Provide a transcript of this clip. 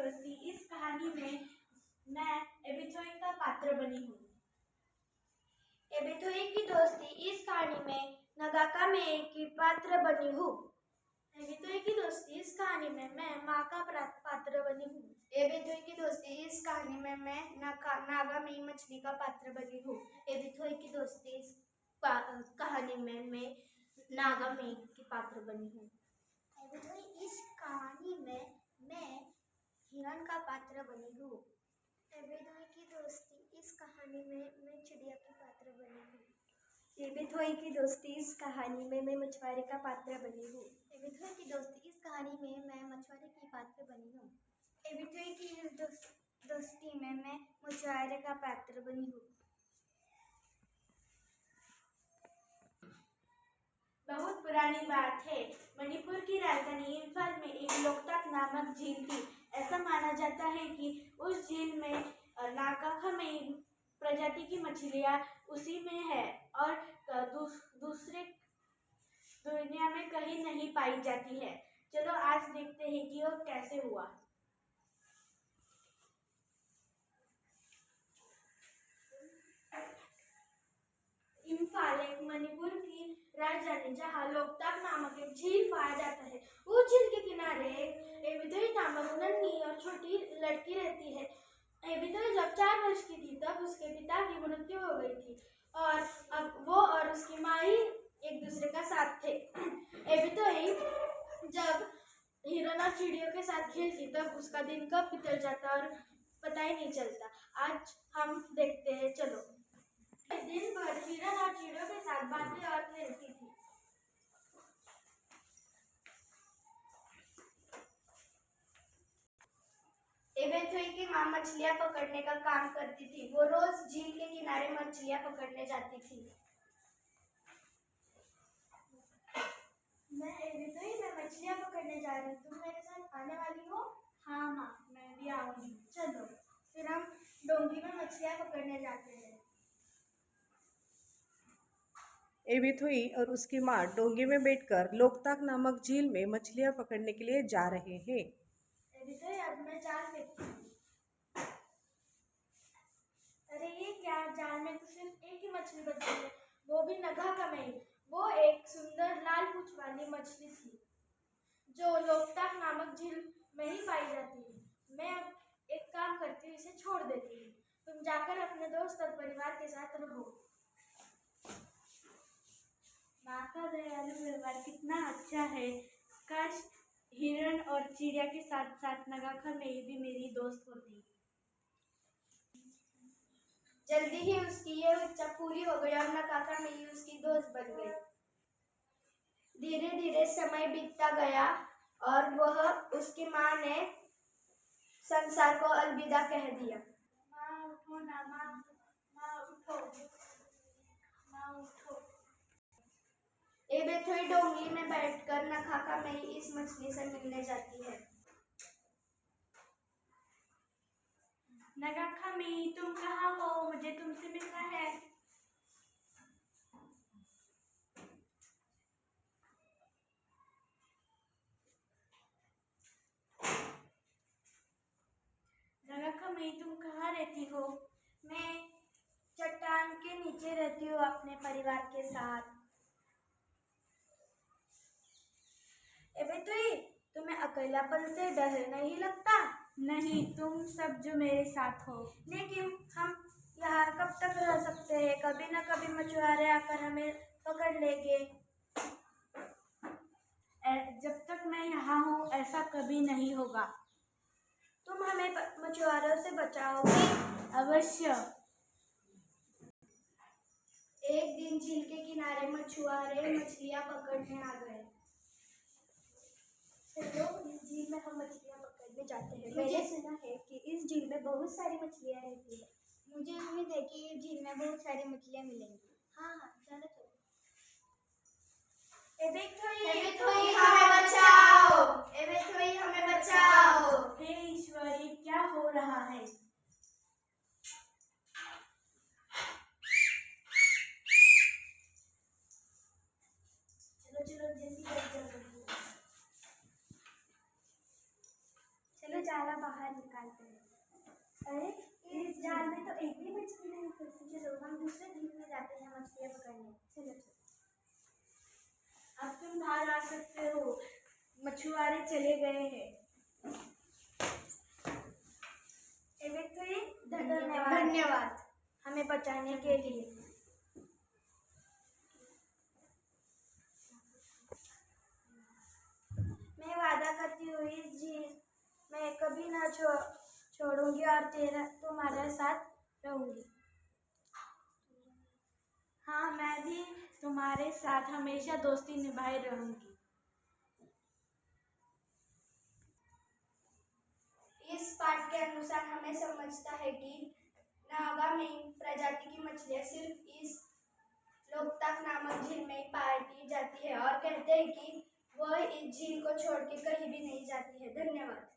दोस्ती इस कहानी में मैं एबिथोई का पात्र बनी हूँ। एबिथोई की दोस्ती इस कहानी में नगाका में की पात्र बनी हूँ। एबिथोई की दोस्ती इस कहानी में मैं माँ का पात्र बनी हूँ। एबिथोई की दोस्ती इस कहानी में मैं नागा में मछली का पात्र बनी हूँ। एबिथोई की दोस्ती इस कहानी में मैं नागा में की पात्र बनी हूँ। एबिथोई इस कहानी में मैं हिरण का पात्र बनी हूँ। एबिथोई की दोस्ती इस कहानी में मैं चिड़िया की पात्र बनी हूँ। एबिथोई की दोस्ती इस कहानी में मैं मछुआरे का पात्र बनी हूँ। एबिथोई की दोस्ती इस कहानी में मैं मछुआरे की पात्र बनी हूँ। एबिथोई की दोस्ती में मैं मछुआरे का पात्र बनी हूँ। बहुत पुरानी बात है। मणिपुर की राजधानी इम्फाल में एक लोकतक नामक झील थी। ऐसा माना जाता है कि उस झील में नागाखामई प्रजाति की मछलियाँ उसी में है और दूसरे दुनिया में कहीं नहीं पाई जाती है। चलो आज देखते हैं कि वो कैसे हुआ। इम्फाल एक मणिपुर की राजधानी जहाँ लोकतक नामक एक झील पाया जाता है। उस झील के किनारे एक एबिथोई नामक नन्ही और छोटी लड़की रहती है। एबिथोई जब 4 वर्ष की थी तब उसके पिता की मृत्यु हो गई थी और अब वो और उसकी माँ ही एक दूसरे का साथ थे। एबिथोई जब हिरण और चिड़ियों के साथ खेलती तब उसका दिन कब बीत जाता और पता ही नहीं चलता। आज हम देखते हैं, चलो। दिन भर हिरण और चिड़ियों के साथ बातें और खेलती थी। एबिथोई की माँ मछलियाँ पकड़ने का काम करती थी। वो रोज झील के किनारे मछलियाँ पकड़ने जाती थी। मैं एबिथोई में मछलियाँ पकड़ने जा रही हूँ, तुम मेरे साथ आने वाली हो? हाँ माँ, मैं भी आऊंगी। चलो फिर हम डोंगी में मछलियाँ पकड़ने जाते हैं। एबिथोई और उसकी माँ डोंगी में बैठकर लोकतक नामक झील में मछलियाँ पकड़ने के लिए जा रहे हैं। एबिथोई अब मैं जाल फेंकती हूँ। अरे ये क्या, जाल में तो सिर्फ एक ही मछली बची है, वो भी नगाखामई। वो एक सुंदर लाल पूंछ वाली मछली थी जो लोकतक नामक झील में ही पाई जाती है। मैं अब एक काम करती हूँ, इसे छोड़ देती हूँ। तुम जाकर अपने दोस्त और परिवार के साथ रहो। माँ का दयालु व्यवहार कितना अच्छा है। काश हिरण और चिड़िया के साथ साथ नगाखामई भी मेरी दोस्त होती। जल्दी ही उसकी यह इच्छा पूरी हो गई और नगाखामई उसकी दोस्त बन गई। धीरे धीरे समय बीतता गया और वह उसकी माँ ने संसार को अलविदा कह दिया। माँ उठो ना, माँ उठो, माँ उठो। एबिथोई डोंगी में बैठकर नगाखामई इस मछली से मिलने जाती है। नगाखामई, तुम कहाँ हो? मुझे तुमसे मिलना है। नगाखामई, तुम कहाँ रहती हो? मैं चट्टान के नीचे रहती हूँ अपने परिवार के साथ। एबिथोई, तुम्हें अकेलापन से डर नहीं लगता? नहीं, तुम सब जो मेरे साथ हो। लेकिन हम यहाँ कब तक रह सकते हैं? कभी न कभी मछुआरे आकर हमें पकड़ लेंगे। जब तक मैं यहाँ हूँ ऐसा कभी नहीं होगा। तुम हमें मछुआरों से बचाओगे? अवश्य। एक दिन झील के किनारे मछुआरे मछलियाँ पकड़ने आ गए। चलो इस झील में हम मछलियाँ पकड़ने जाते हैं। मैंने सुना है कि इस झील में बहुत सारी मछलियाँ रहती है। मुझे उम्मीद है कि इस झील में बहुत सारी मछलियाँ मिलेंगी। हाँ हाँ, चलो चलो। एबिथोई हमें बचाओ! एबिथोई हमें बचाओ! हे ईश्वर, ये क्या हो रहा है? चलो चलो जल्दी चलो। चलो जाला बाहर निकालते हैं। अरे इस जाल में तो एक भी मछली नहीं फंसी। चलो हम दूसरे झील में जाते हैं मछलियाँ पकड़ने। चलो चलो। अब तुम बाहर आ सकते हो, मछुआरे चले गए हैं। धन्यवाद हमें बचाने के लिए। मैं वादा करती हूँ इस झील मैं कभी ना छोड़ूंगी और तुम्हारे साथ रहूंगी। हाँ, मैं भी तुम्हारे साथ हमेशा दोस्ती निभाए रहूंगी। इस पाठ के अनुसार हमें समझता है कि नागा में प्रजाति की मछलियाँ सिर्फ इस लोकताक नामक झील में ही पाई जाती है और कहते हैं कि वह इस झील को छोड़ के कहीं भी नहीं जाती है। धन्यवाद।